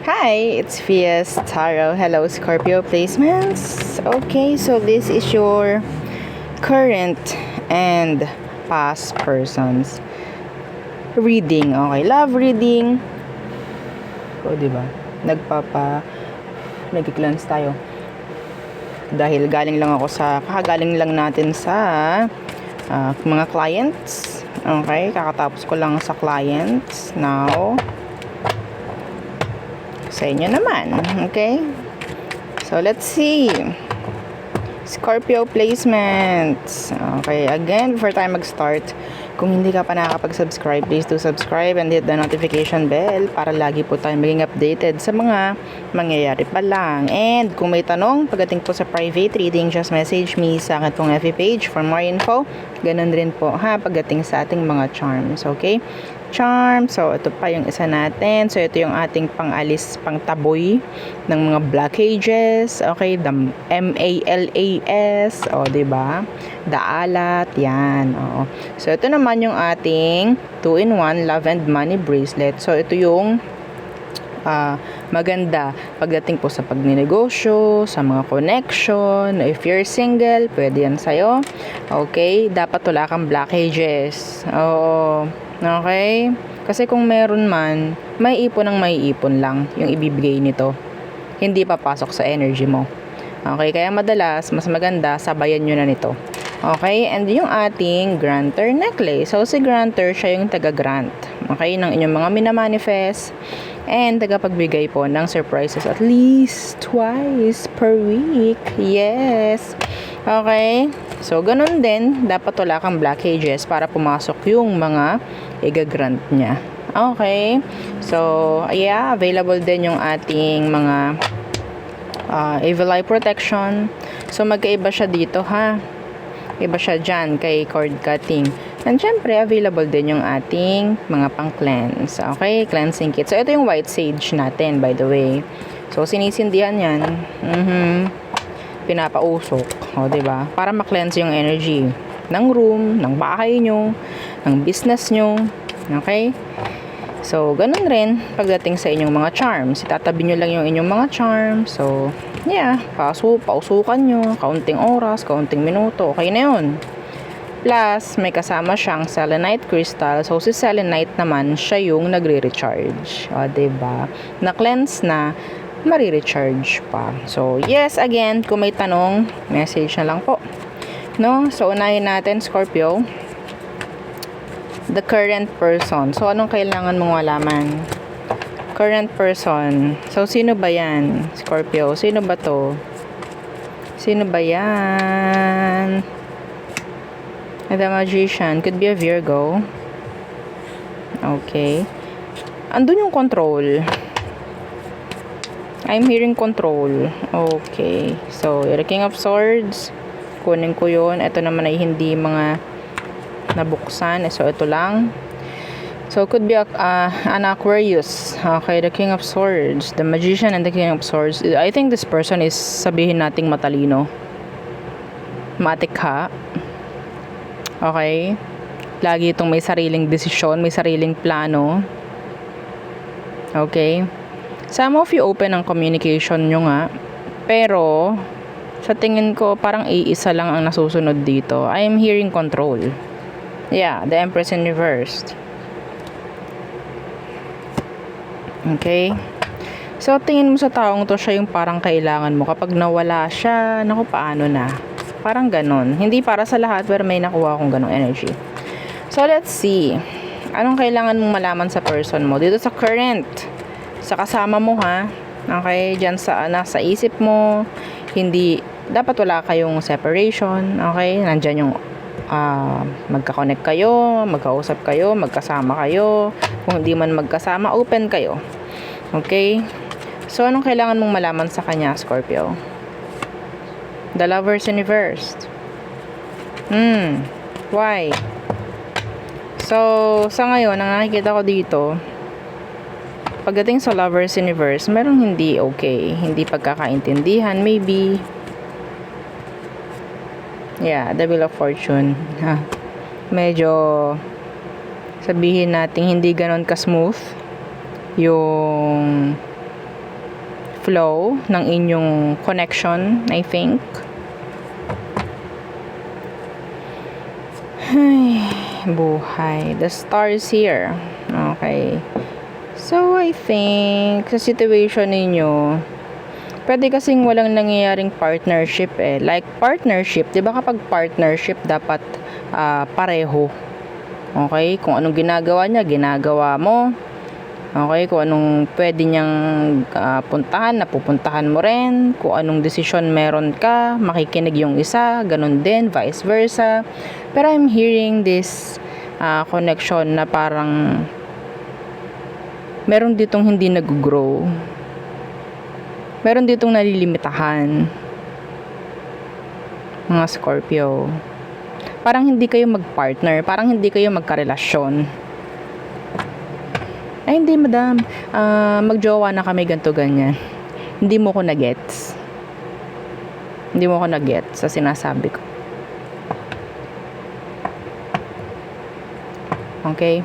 Hi, it's Fias Taro. Hello, Scorpio placements. Okay, so this is your current and past persons reading. Okay, love reading. O, diba? Nag-cleanse tayo. Dahil kakagaling lang natin sa mga clients. Okay, kakatapos ko lang sa clients. Now, sa inyo naman. Okay? So, let's see. Scorpio placements. Okay, again, before tayo mag-start, kung hindi ka pa nakakapag-subscribe, please do subscribe and hit the notification bell para lagi po tayo maging updated sa mga mangyayari pa lang. And kung may tanong, pagdating po sa private reading, just message me sa akin pong FB page for more info. Ganun rin po pagdating sa ating mga charms. Okay? Charm. So, ito pa yung isa natin. So, ito yung ating pangalis, pangtaboy ng mga blockages. Okay, the MALAS. O, diba? Daalat. Yan. O. So, ito naman yung ating 2-in-1 Love and Money Bracelet. So, ito yung maganda pagdating po sa pagninegosyo, sa mga connection. If you're single, pwede yan sa'yo. Okay, dapat wala kang blockages. Oo. Okay? Kasi kung meron man, may ipon lang yung ibibigay nito. Hindi papasok sa energy mo. Okay? Kaya madalas, mas maganda, sabayan nyo na nito. Okay? And yung ating grantor necklace. So, si grantor, siya yung taga-grant. Okay? Ng inyong mga minamanifest. And tagapagbigay po ng surprises at least twice per week. Yes. Okay? So, ganun din, dapat wala kang blockages para pumasok yung mga i-grant niya. Okay? So, yeah, available din yung ating mga evil eye protection. So, magkaiba siya dito, Iba siya dyan kay cord cutting. And syempre, available din yung ating mga pang-cleanse. Okay? Cleansing kit. So, ito yung white sage natin, by the way. So, sinisindihan yan. Pinapausok. O, diba? Para ma-cleanse yung energy ng room, ng bahay nyo, ng business nyo. Okay? So, ganun rin pagdating sa inyong mga charms. Itatabi nyo lang yung inyong mga charms. So, yeah. Pausukan nyo. Kaunting oras, kaunting minuto. Okay na yun. Plus, may kasama siyang selenite crystal. So, si selenite naman, siya yung nagre-recharge. O, diba? Na-cleanse na, marirecharge pa. So, yes, again, kung may tanong, message na lang po. No? So, unahin natin, Scorpio. The current person. So, anong kailangan mong malaman? Current person. So, sino ba yan? Scorpio. Sino ba to? Sino ba yan? The Magician. Could be a Virgo. Okay. Andun yung control. I'm hearing control. Okay. So, the King of Swords. Kunin ko yun. Ito naman ay hindi mga nabuksan. So, ito lang. So, could be an Aquarius. Okay, the King of Swords. The Magician and the King of Swords. I think this person is sabihin nating matalino. Matikha. Okay? Lagi itong may sariling desisyon, may sariling plano. Okay? Some of you open ang communication nyo nga. Pero, sa tingin ko, parang iisa lang ang nasusunod dito. I am hearing control. Yeah, the Empress in reverse. Okay? So, tingin mo sa taong to, siya yung parang kailangan mo. Kapag nawala siya, naku, paano na? Parang ganon. Hindi para sa lahat, pero may nakuha akong ganong energy. So, let's see. Anong kailangan mong malaman sa person mo? Dito sa current. Sa kasama mo, Okay? Diyan sa nasa isip mo. Hindi, dapat wala kayong separation. Okay? Nandyan yung magka-connect kayo, magkausap kayo, magkasama kayo. Kung hindi man magkasama, open kayo. Okay? So, anong kailangan mong malaman sa kanya, Scorpio? The Lovers in reverse. Why? So, sa ngayon, ang nakikita ko dito, pagdating sa Lovers in reverse, merong hindi okay. Hindi pagkakaintindihan, maybe. Yeah, the Wheel of Fortune. Medyo, sabihin natin, hindi ganon ka-smooth yung flow ng inyong connection, I think. Ay, buhay. The star is here. Okay. So, I think, sa situation ninyo, pwede kasing walang nangyayaring partnership eh. Like, partnership, di ba kapag partnership, dapat pareho. Okay? Kung anong ginagawa niya, ginagawa mo. Okay? Kung anong pwede niyang puntahan, napupuntahan mo rin. Kung anong desisyon meron ka, makikinig yung isa, ganun din, vice versa. Pero I'm hearing this connection na parang meron ditong hindi nag-grow. Meron ditong nalilimitahan. Mga Scorpio. Parang hindi kayo mag-partner. Parang hindi kayo magkarelasyon. Ay, hindi madam. Magjowa na kami ganto ganyan. Hindi mo ko na-gets. Hindi mo ko na-gets sa sinasabi ko. Okay?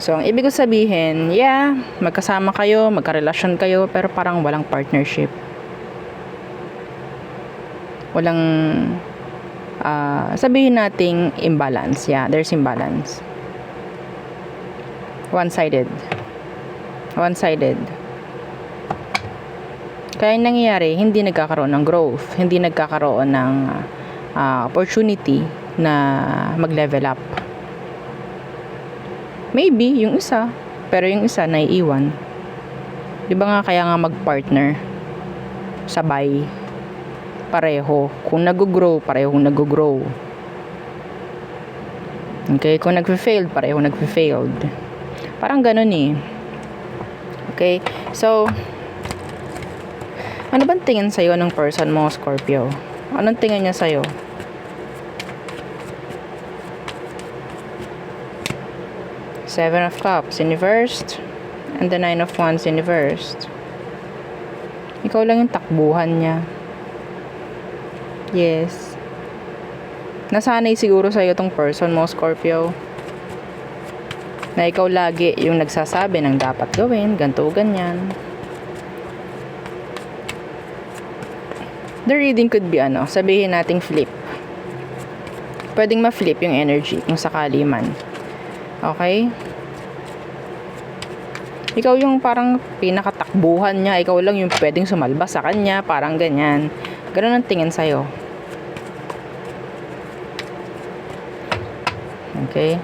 So, ang ibig ko sabihin, yeah, magkasama kayo, magkarelasyon kayo, pero parang walang partnership. Walang, sabihin nating imbalance. Yeah, there's imbalance. One-sided. One-sided. Kaya nangyayari, hindi nagkakaroon ng growth, hindi nagkakaroon ng opportunity na mag-level up. Maybe, yung isa, pero yung isa naiiwan. Di ba nga kaya nga mag-partner? Sabay. Pareho. Kung nag-grow, parehong nag-grow. Okay? Kung nag-failed, pareho nag-failed. Parang ganun eh. Okay? So, ano bang tingin sa'yo ng person mo, Scorpio? Anong tingin niya sa'yo? Seven of Cups in reversed. And the Nine of Wands in reversed. Ikaw lang yung takbuhan niya. Yes. Nasanay siguro sa'yo tong person mo, Scorpio. Na ikaw lagi yung nagsasabi ng dapat gawin, ganito, ganyan. The reading could be sabihin nating flip. Pwedeng ma-flip yung energy kung sakali man. Okay? Ikaw yung parang pinakatakbuhan niya, ikaw lang yung pwedeng sumalbas sa kanya, parang ganyan. Ganun ang tingin sa'yo. Okay?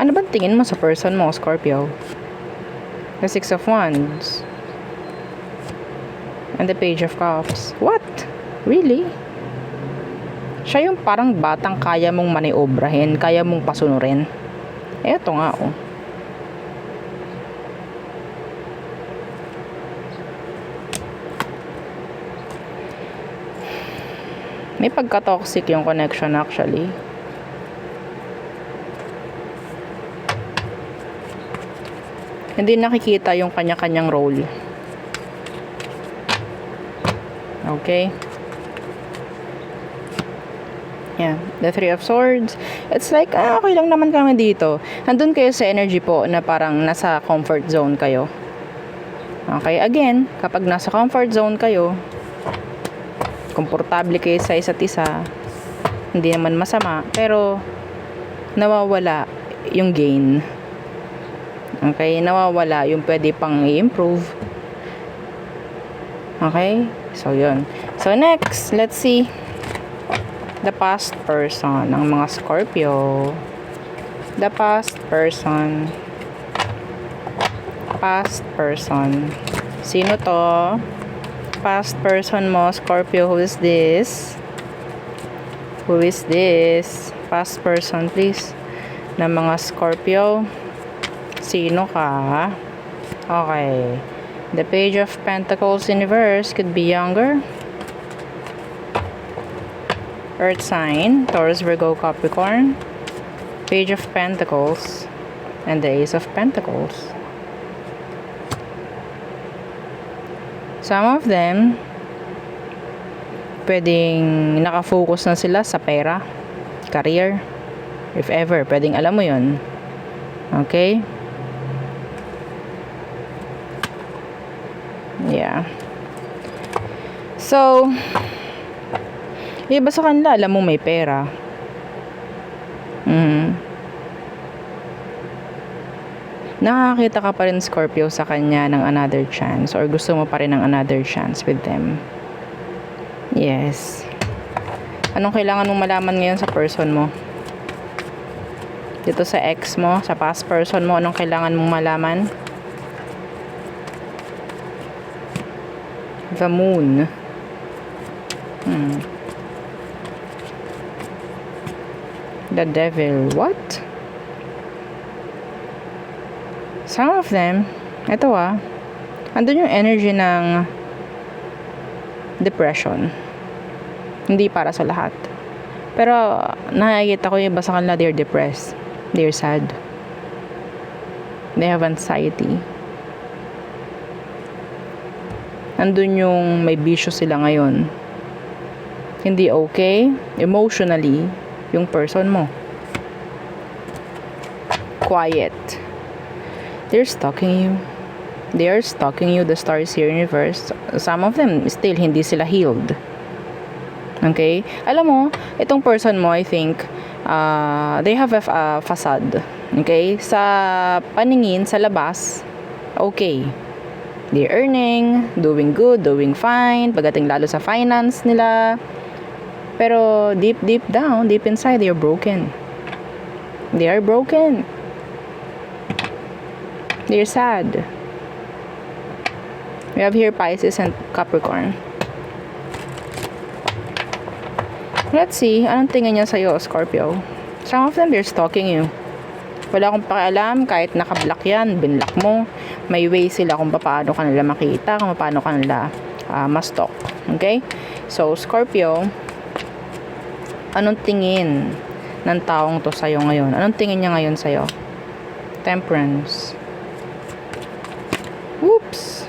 Ano bang tingin mo sa person mo, Scorpio? The Six of Wands. And the Page of Cups. What? Really? Siya yung parang batang kaya mong maniobrahin, kaya mong pasunurin. Eto nga, oh. May pagka-toxic yung connection actually. Hindi nakikita yung kanya-kanyang role. Okay? Yeah. The Three of Swords. It's like, okay lang naman kami dito. Nandun kayo sa energy po na parang nasa comfort zone kayo. Okay? Again, kapag nasa comfort zone kayo, komportable kayo sa isa't isa, hindi naman masama, pero nawawala yung gain. Okay, nawawala yung pwede pang i-improve. Okay, so yun. So next, let's see the past person ng mga Scorpio. The past person. Past person. Sino to? Past person mo, Scorpio. Who is this? Who is this? Past person, please. Ng mga Scorpio. Sino ka? Okay. The Page of Pentacles in reverse could be younger. Earth sign, Taurus, Virgo, Capricorn. Page of Pentacles and the Ace of Pentacles. Some of them pwedeng nakafocus na sila sa pera, career, if ever, pwedeng alam mo yun. Okay? Yeah. So, iba sa kanila, alam mo may pera. Nakakita ka pa rin, Scorpio, sa kanya ng another chance, or gusto mo pa rin ng another chance with them. Yes. Anong kailangan mong malaman ngayon sa person mo? Dito sa ex mo, sa past person mo, anong kailangan mong malaman? The moon. The devil. What? Some of them, ito andun yung energy ng depression. Hindi para sa lahat. Pero, nakikita ko yung iba sa kanila, they're depressed. They're sad. They have anxiety. Andun yung may bisyo sila ngayon. Hindi okay, emotionally, yung person mo. Quiet. They're stalking you. They are stalking you, the stars here, universe. Some of them, still, hindi sila healed. Okay? Alam mo, itong person mo, I think, they have a facade. Okay? Sa paningin, sa labas, okay. They're earning, doing good, doing fine, pagdating lalo sa finance nila. Pero deep down, deep inside, they're broken. They are broken. They're sad. We have here Pisces and Capricorn. Let's see, anong tingin niya sa'yo, Scorpio? Some of them, they're stalking you. Wala akong pakialam, kahit nakablock yan, binlock mo. May way sila kung paano ka nila makita, kung paano ka nila ma-stalk. Okay? So, Scorpio, anong tingin ng taong to sa'yo ngayon? Anong tingin niya ngayon sa'yo? Temperance. Whoops!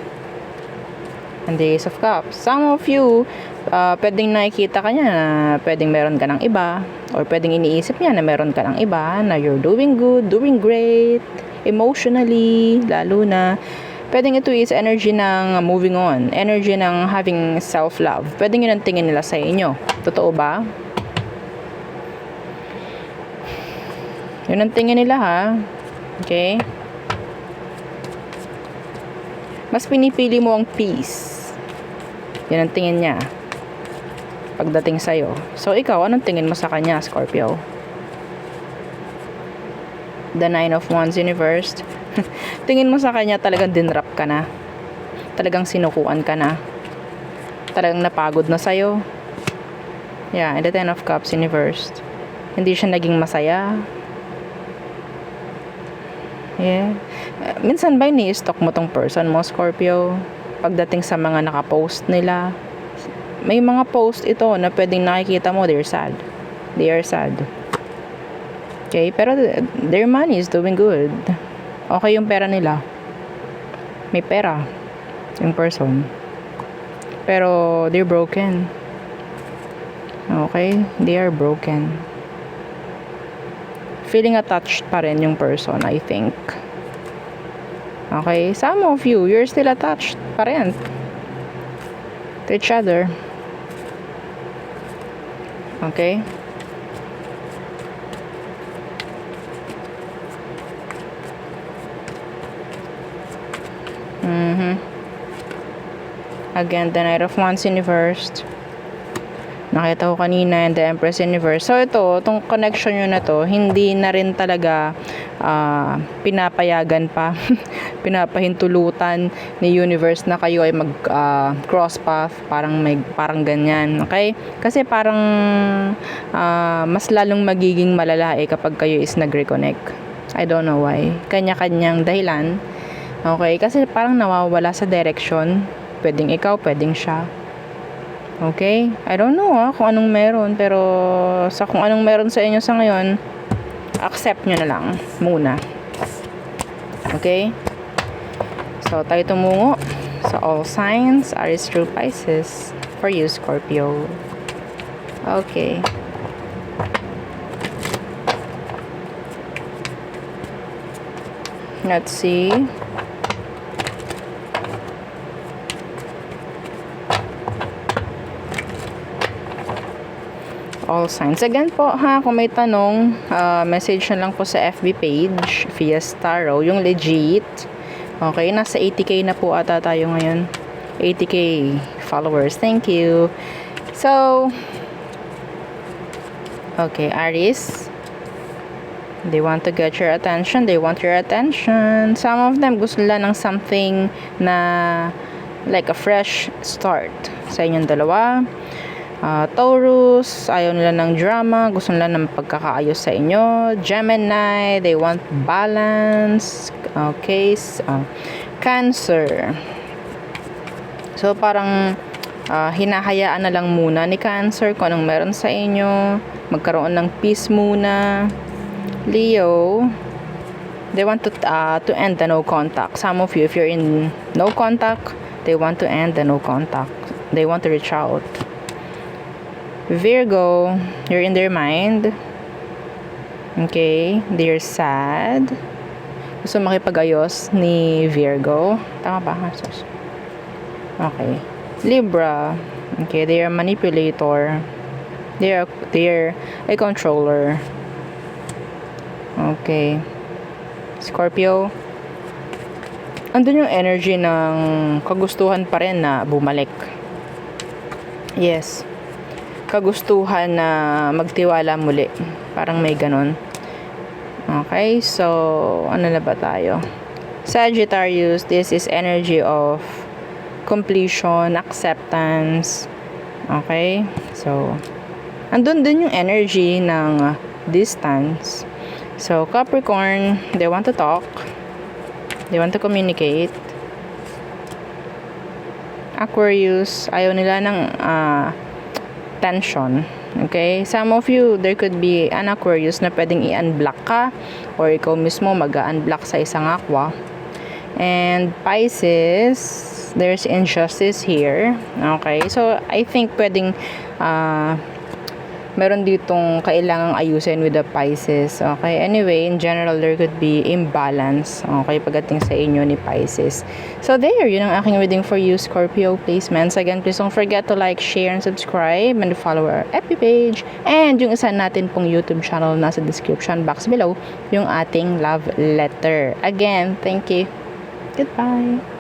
And the Ace of Cups. Some of you, pwedeng nakikita ka niya na pwedeng meron ka ng iba, or pwedeng iniisip niya na meron ka ng iba, na you're doing good, doing great, emotionally, lalo na. Pwedeng ito is energy ng moving on, energy ng having self-love. Pwedeng yun ang tingin nila sa inyo. Totoo ba? Yun ang tingin nila, ha? Okay? Mas pinipili mo ang peace. Yun ang tingin niya pagdating sa'yo. So, ikaw, anong tingin mo sa kanya, Scorpio? The Nine of Wands, universe. Tingin mo sa kanya, talagang dinrap ka na. Talagang sinukuan ka na. Talagang napagod na sa'yo. Yeah, and the Ten of Cups, universe. Hindi siya naging masaya. Yeah. Minsan ba ni-stalk mo tong person mo, Scorpio? Pagdating sa mga nakapost nila. May mga post ito na pwedeng nakikita mo, they're sad. They are sad. Okay? Pero their money is doing good. Okay yung pera nila. May pera yung person. Pero they're broken. Okay? They are broken. Feeling attached pa rin yung person, I think. Okay? Some of you, you're still attached pa rin to each other. Okay? Again, the Knight of Wands, universe. Nakita ko kanina and the Empress, universe. So ito, itong connection nyo na to, hindi na rin talaga pinapayagan pa, pinapahintulutan ni universe na kayo ay mag cross path, parang ganyan. Okay? Kasi parang mas lalong magiging malala kapag kayo is nag-reconnect. I don't know why. Kanya-kanyang dahilan. Okay? Kasi parang nawawala sa direction. Pwedeng ikaw, pwedeng siya. Okay? I don't know kung anong meron, pero sa kung anong meron sa inyo sa ngayon, accept nyo na lang muna. Okay? So, tayo tumungo sa all signs, Aries through Pisces for you, Scorpio. Okay. Let's see. all signs. Again po ha, kung may tanong, message na lang po sa FB page, Fiesta Tarot, yung legit. Okay, nasa 80k na po ata tayo ngayon. 80k followers. Thank you. So, okay, Aries. They want to get your attention. They want your attention. Some of them gusto nila ng something na like a fresh start sa inyong dalawa. Taurus, ayaw nila ng drama. Gusto nila ng pagkakaayos sa inyo. Gemini, they want balance. Okay. Cancer. So, parang hinahayaan na lang muna ni Cancer kung anong meron sa inyo. Magkaroon ng peace muna. Leo, they want to end the no contact. Some of you, if you're in no contact, they want to end the no contact. They want to reach out. Virgo, you're in their mind. Okay, they're sad. Gusto makipag-ayos ni Virgo. Tama ba? Okay. Libra, okay, they are manipulator. They're a controller. Okay. Scorpio, andun yung energy ng kagustuhan pa rin na bumalik. Yes. Kagustuhan na magtiwala muli. Parang may ganun. Okay, so ano na ba tayo? Sagittarius, this is energy of completion, acceptance. Okay? So, andun din yung energy ng distance. So, Capricorn, they want to talk. They want to communicate. Aquarius, ayaw nila ng tension. Okay? Some of you, there could be an Aquarius na pwedeng i-unblock ka or ikaw mismo mag-unblock sa isang aqua. And Pisces, there's injustice here. Okay? So, I think pwedeng meron ditong kailangang ayusin with the Pisces. Okay? Anyway, in general, there could be imbalance. Okay? Pagdating sa inyo ni Pisces. So, there. Yun ang aking reading for you, Scorpio placements. Again, please don't forget to like, share, and subscribe, and follow our FB page. And yung isa natin pong YouTube channel nasa description box below, yung ating love letter. Again, thank you. Goodbye.